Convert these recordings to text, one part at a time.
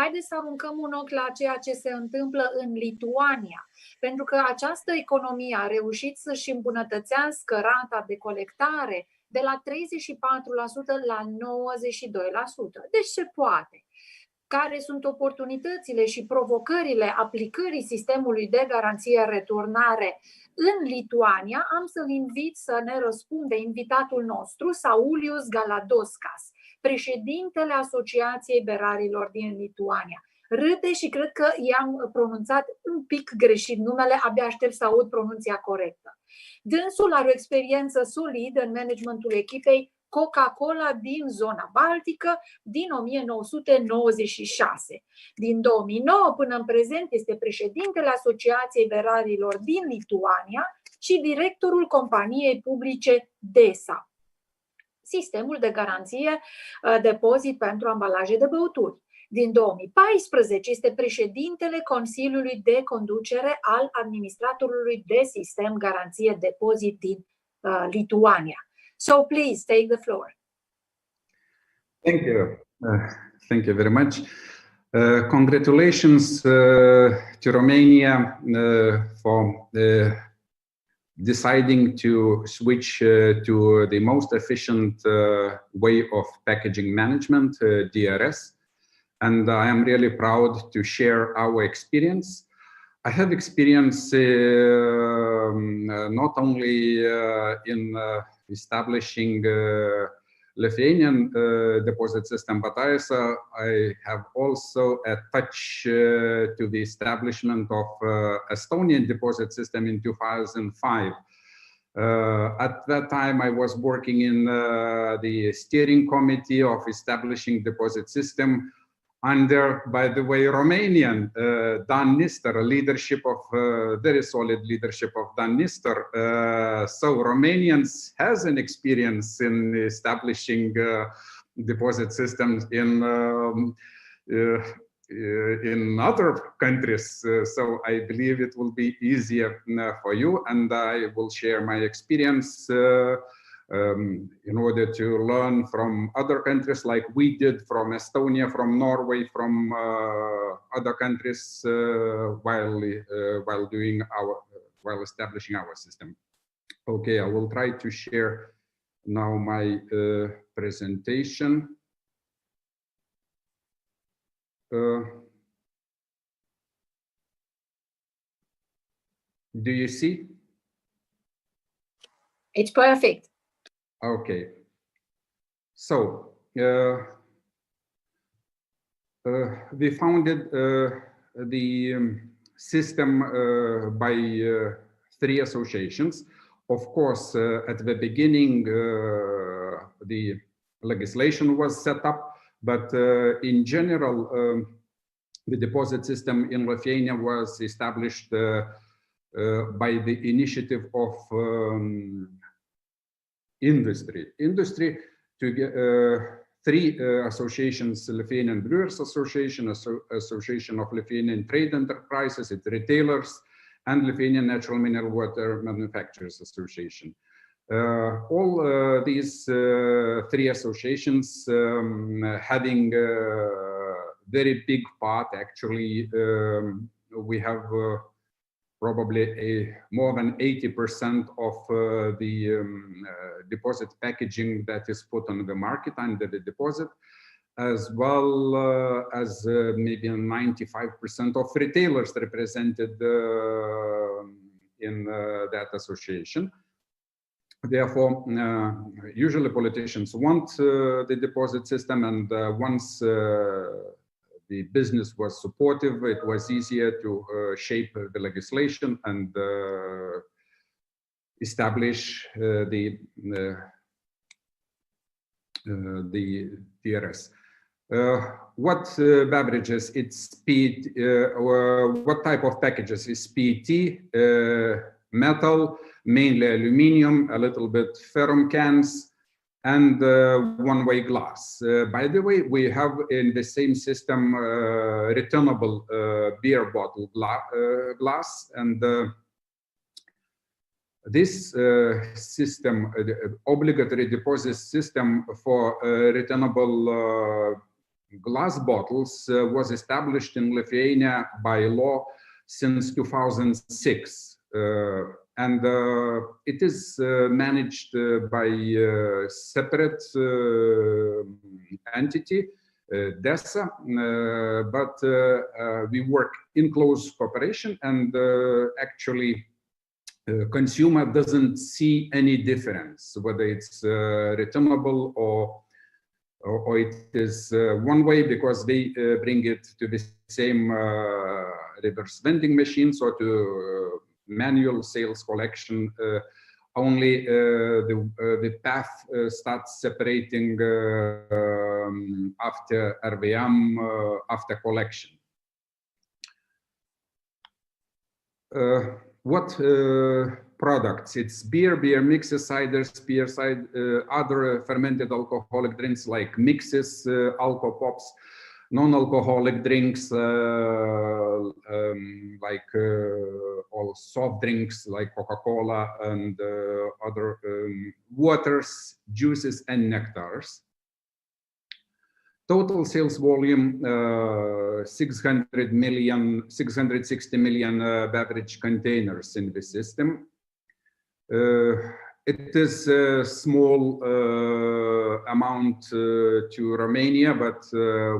Haideți să aruncăm un ochi la ceea ce se întâmplă în Lituania, pentru că această economie a reușit să-și îmbunătățească rata de colectare de la 34% la 92%. Deci se poate. Care sunt oportunitățile și provocările aplicării sistemului de garanție-returnare în Lituania? Am să-l invit să ne răspunde invitatul nostru, Saulius Galadauskas, președintele Asociației Berarilor din Lituania. Râde și cred că i-am pronunțat un pic greșit numele, abia aștept să aud pronunția corectă. Dânsul are o experiență solidă în managementul echipei Coca-Cola din zona Baltică din 1996. Din 2009 până în prezent este președintele Asociației Berarilor din Lituania și directorul companiei publice DESA, sistemul de garanție depozit pentru ambalaje de băuturi. Din 2014 este președintele Consiliului de Conducere al administratorului de sistem garanție depozit din Lituania. So please take the floor. Thank you. Thank you very much. Congratulations to Romania for deciding to switch to the most efficient way of packaging management, DRS. And I am really proud to share our experience. I have experience not only in establishing Lithuanian deposit system, but I have also a touch to the establishment of Estonian deposit system in 2005. At that time, I was working in the steering committee of establishing deposit system under, by the way, Romanian Dan Nister, leadership of very solid leadership of Dan Nister. So Romanians has an experience in establishing deposit systems in other countries. So I believe it will be easier for you, and I will share my experience in order to learn from other countries, like we did from Estonia, from Norway, from other countries while establishing our system. Okay, I will try to share now my presentation. Do you see? It's perfect. Okay, so we founded the system by 3 associations. Of course, at the beginning, the legislation was set up, but in general, the deposit system in Lithuania was established by the initiative of industry to get 3 associations: Lithuanian Brewers Association, Association of Lithuanian Trade Enterprises, it's retailers, and Lithuanian Natural Mineral Water Manufacturers Association. All these 3 associations having a very big part, actually. We have probably more than 80% of the deposit packaging that is put on the market under the deposit, as well as maybe 95% of retailers represented in that association. Therefore, usually politicians want the deposit system, and once the business was supportive, it was easier to shape the legislation and establish the DRS. What beverages? It's PET. What type of packages? Is PET, metal, mainly aluminium, a little bit ferrum cans, and one-way glass. By the way, we have in the same system returnable beer bottle glass, and this system, the obligatory deposit system for returnable glass bottles was established in Lithuania by law since 2006. And it is managed by a separate entity, DESA, but we work in close cooperation, and actually consumer doesn't see any difference whether it's returnable or it is one way, because they bring it to the same reverse vending machines or to manual sales collection. Only the path starts separating after RVM, after collection. What products? It's beer, beer mixes, ciders, beer cider, other fermented alcoholic drinks like mixes, alcohol pops, non-alcoholic drinks like all soft drinks like Coca-Cola and other waters, juices, and nectars. Total sales volume 660 million beverage containers in the system. It is a small amount to Romania, but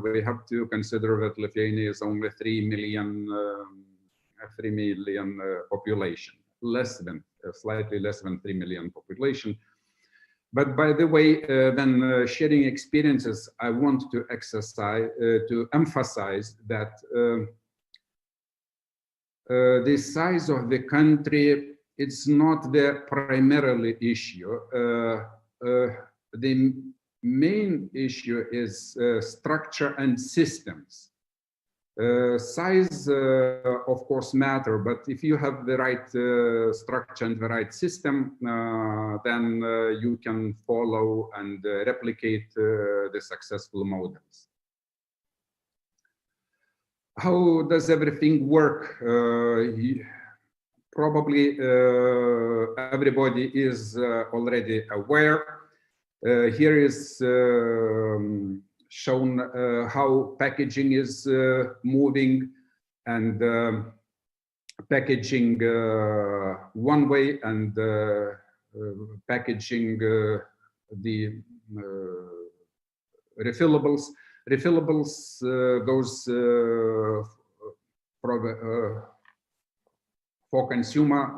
we have to consider that Lithuania is only 3 million population, slightly less than 3 million population. But by the way, when sharing experiences, I want to emphasize that the size of the country, it's not the primarily issue. The main issue is structure and systems. Size, of course, matter, but if you have the right structure and the right system, then you can follow and replicate the successful models. How does everything work? Probably everybody is already aware. Here is shown how packaging is moving, and packaging one way, and packaging the refillables. Refillables goes for consumer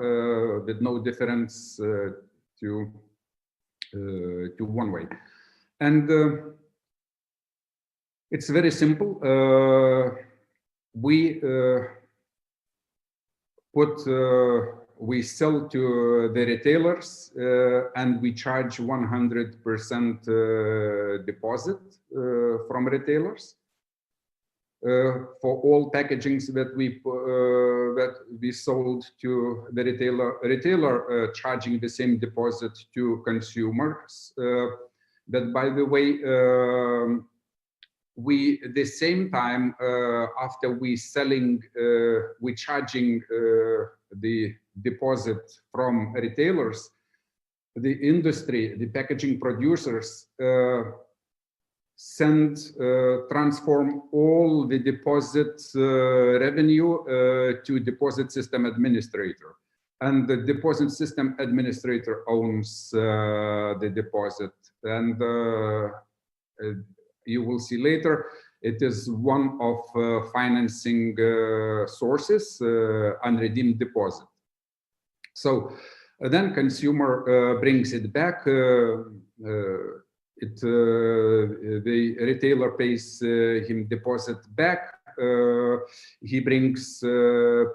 with no difference to one way. And it's very simple. We sell to the retailers and we charge 100% deposit from retailers for all packagings that we sold to the retailer charging the same deposit to consumers. But by the way, we at the same time after we selling, we charging the deposit from retailers, the industry, the packaging producers transform all the deposit revenue to deposit system administrator, and the deposit system administrator owns the deposit, and you will see later, it is one of financing sources, unredeemed deposit. So then consumer brings it back. The retailer pays him deposit back. He brings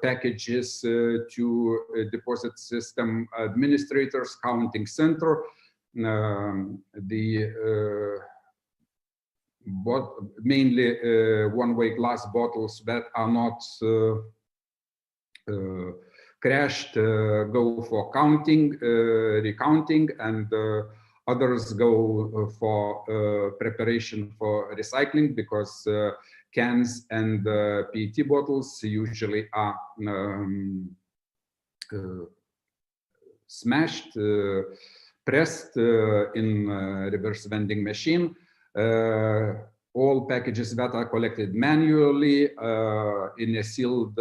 packages to a deposit system administrators, counting center. Mainly one-way glass bottles that are not crashed go for counting, recounting, and others go for preparation for recycling, because cans and PET bottles usually are smashed, pressed in reverse vending machine. all packages that are collected manually in a sealed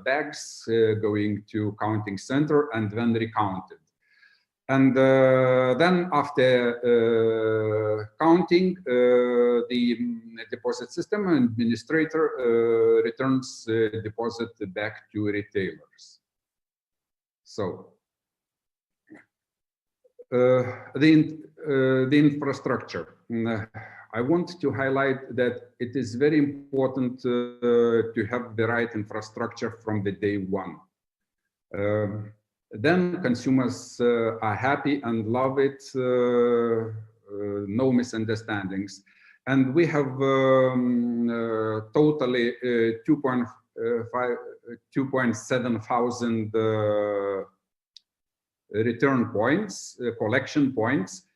bags going to counting center and then recounted. And then after counting, the deposit system administrator returns deposit back to retailers. So the infrastructure. I want to highlight that it is very important to have the right infrastructure from the day one. Then consumers are happy and love it, no misunderstandings. And we have totally 2.7 thousand return points, collection points.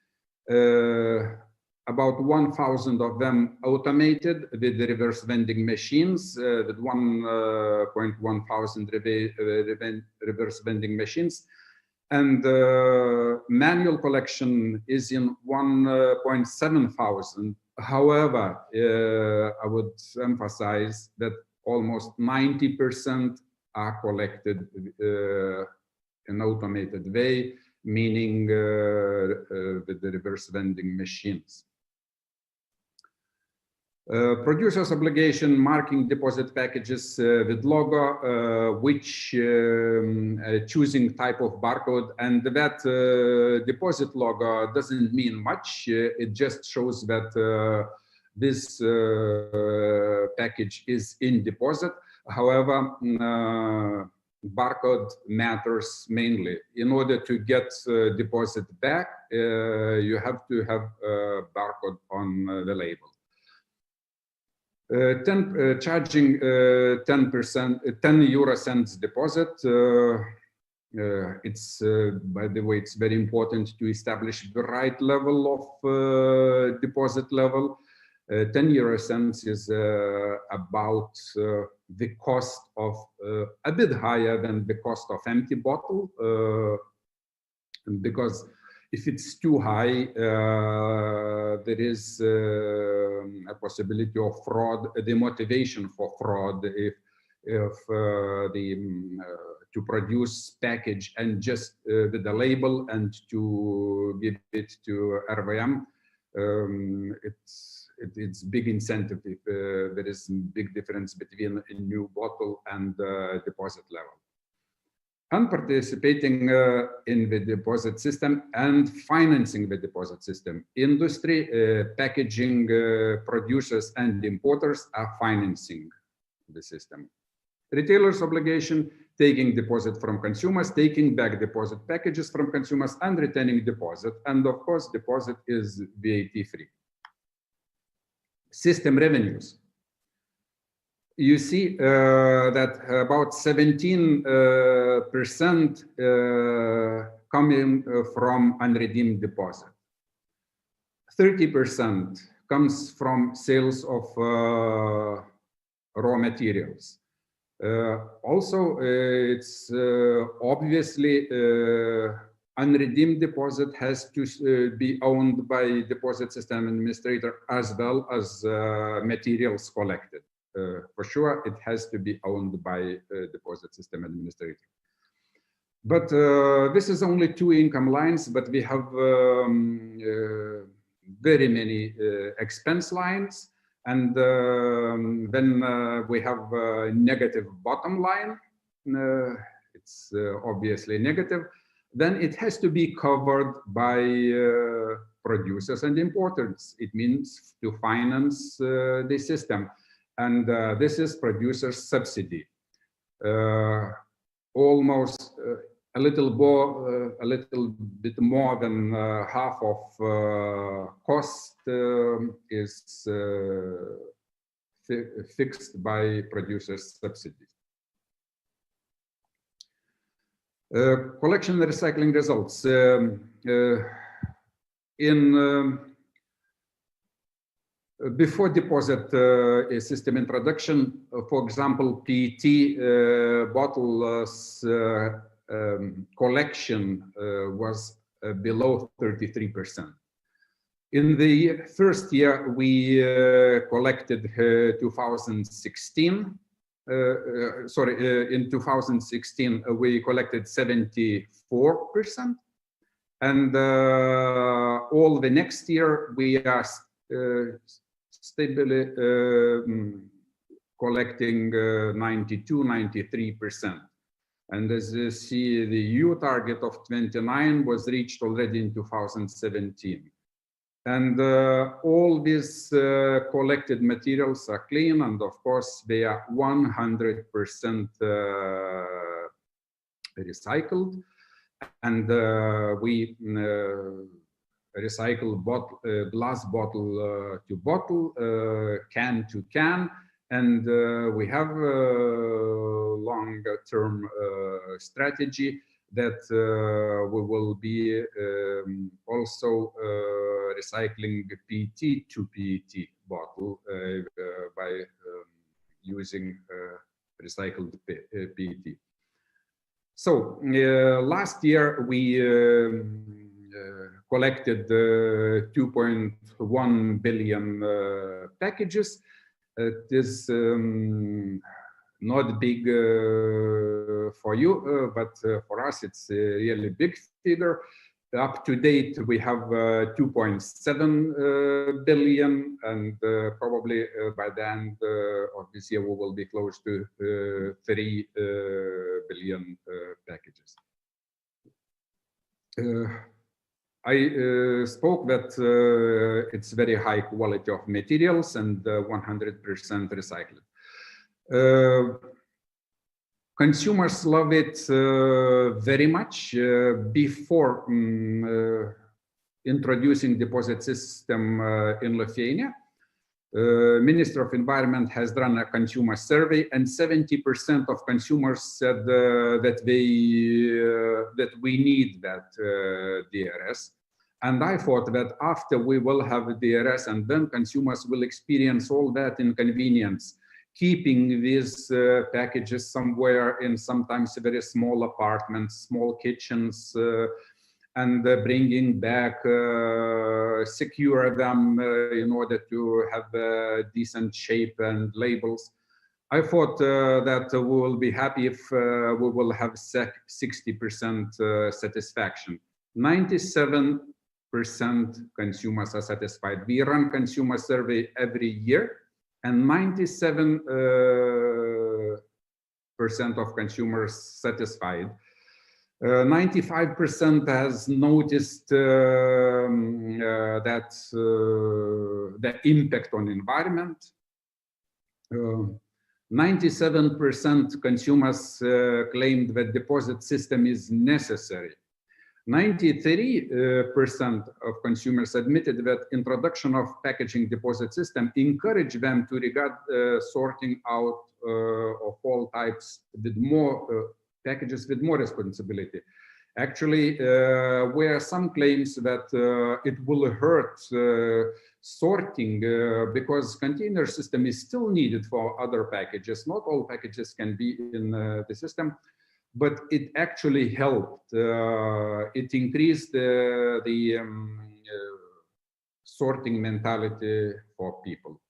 About 1,000 of them automated with the reverse vending machines, with 1.1 thousand reverse vending machines. And manual collection is in 1.7 thousand. However, I would emphasize that almost 90% are collected in automated way, meaning with the reverse vending machines. Producer's obligation marking deposit packages with logo, which choosing type of barcode, and that deposit logo doesn't mean much. It just shows that this package is in deposit. However, barcode matters mainly. In order to get deposit back, you have to have a barcode on the label. Charging 10 euro cents deposit. It's by the way, it's very important to establish the right level of deposit level. 10 euro cents is about the cost of a bit higher than the cost of empty bottle, because if it's too high, there is a possibility of fraud, the motivation for fraud if to produce package and just with the label and to give it to RVM, it's big incentive if there is big difference between a new bottle and deposit level. And participating in the deposit system and financing the deposit system. Industry, packaging producers and importers are financing the system. Retailers' obligation, taking deposit from consumers, taking back deposit packages from consumers and returning deposit. And of course, deposit is VAT free. System revenues. You see that about 17% coming from unredeemed deposit. 30% comes from sales of raw materials. Also, it's obviously unredeemed deposit has to be owned by deposit system administrator as well as materials collected. For sure, it has to be owned by deposit system administrator. But this is only two income lines, but we have very many expense lines. And then we have a negative bottom line. It's obviously negative. Then it has to be covered by producers and importers. It means to finance the system. And this is producer's subsidy. Almost a little bit more than half of cost is fixed by producer's subsidies. Collection and recycling results. Before deposit system introduction, for example, PET bottles collection was below 33%. In the first year, we collected 2016. In 2016, we collected 74%. And all the next year, we are stably collecting 92, 93%. And as you see, the EU target of 29 was reached already in 2017. And all these collected materials are clean, and of course, they are 100% recycled. And we recycle glass bottle to bottle, can to can, and we have a longer-term strategy that we will be also recycling PET to PET bottle by using recycled PET. So last year we collected 2.1 billion packages. It is not big for you, but for us it's a really big figure. Up to date, we have 2.7 billion, and probably by the end of this year, we will be close to 3 billion packages. I spoke that it's very high quality of materials and 100% recycled. Consumers love it very much. Before introducing deposit system in Lithuania, Ministry of Environment has done a consumer survey, and 70% of consumers said that we need that DRS. And I thought that after we will have DRS, and then consumers will experience all that inconvenience, keeping these packages somewhere in sometimes very small apartments, small kitchens, and bringing back, secure them in order to have a decent shape and labels. I thought that we will be happy if we will have 60% satisfaction. 97% consumers are satisfied. We run consumer survey every year, and 97% of consumers satisfied. 95% has noticed that the impact on environment. 97% consumers claimed that deposit system is necessary. 93% of consumers admitted that introduction of packaging deposit system encouraged them to regard sorting out of all types with more packages with more responsibility. Actually, where some claims that it will hurt sorting because container system is still needed for other packages. Not all packages can be in the system, but it actually helped. It increased the sorting mentality for people.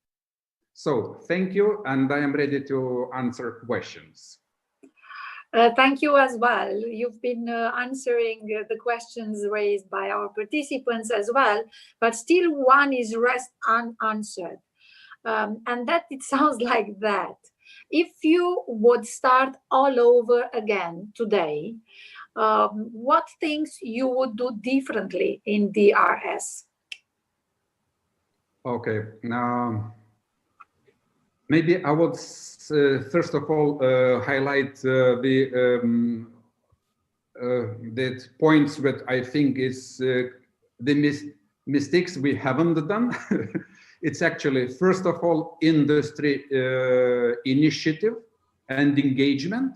So thank you, and I am ready to answer questions. Thank you as well. You've been answering the questions raised by our participants as well, but still one is unanswered. And that it sounds like that. If you would start all over again today, what things you would do differently in DRS? Okay. Maybe I would first of all highlight the points that I think is the mistakes we haven't done. It's actually, first of all, industry initiative and engagement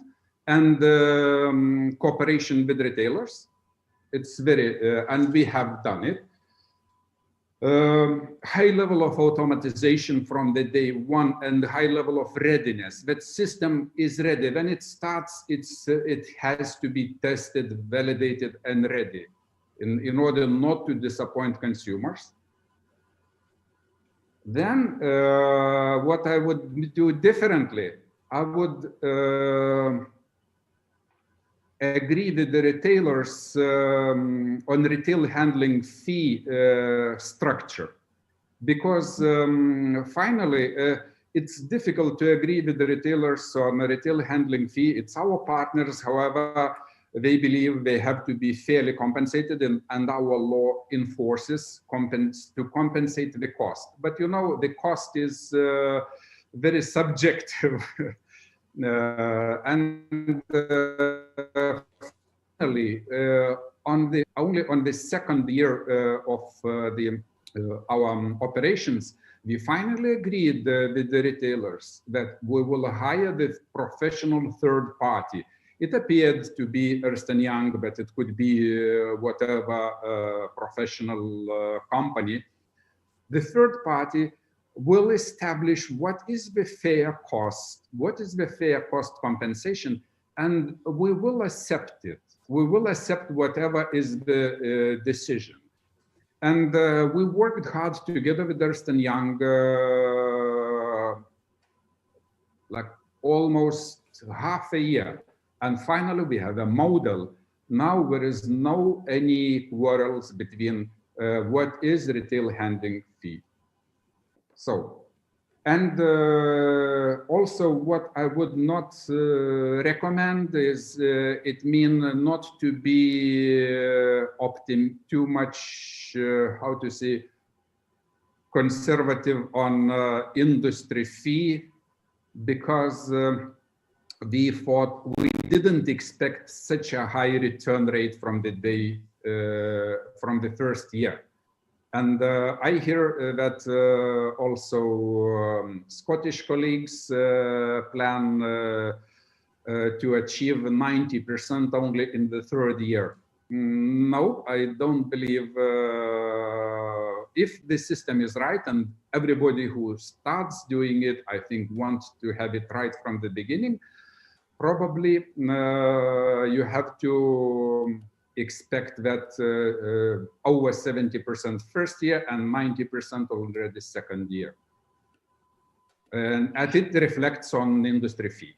and cooperation with retailers. It's very, and we have done it. High level of automatization from the day one and high level of readiness. That system is ready. When it starts, it has to be tested, validated, and ready in order not to disappoint consumers. Then what I would do differently, I would agree with the retailers on retail handling fee structure, because finally it's difficult to agree with the retailers on a retail handling fee. It's our partners, however, they believe they have to be fairly compensated, and our law enforces to compensate the cost. But you know, the cost is very subjective. And finally, only on the second year of our operations, we finally agreed with the retailers that we will hire the professional third party. It appeared to be Ernst & Young, but it could be whatever professional company. The third party will establish what is the fair cost, compensation, and we will accept it. We will accept whatever is the decision. And we worked hard together with Ernst & Young, like almost half a year. And finally, we have a model. Now there is no any quarrels between what is retail handling fee. So, and also what I would not recommend is it means not to be too much, how to say, conservative on industry fee, because we didn't expect such a high return rate from the day, from the first year. And I hear that also Scottish colleagues plan to achieve 90% only in the third year. No, I don't believe, if the system is right and everybody who starts doing it, I think, wants to have it right from the beginning, probably you have to expect that over 70% first year and 90% already second year. And it reflects on industry fee.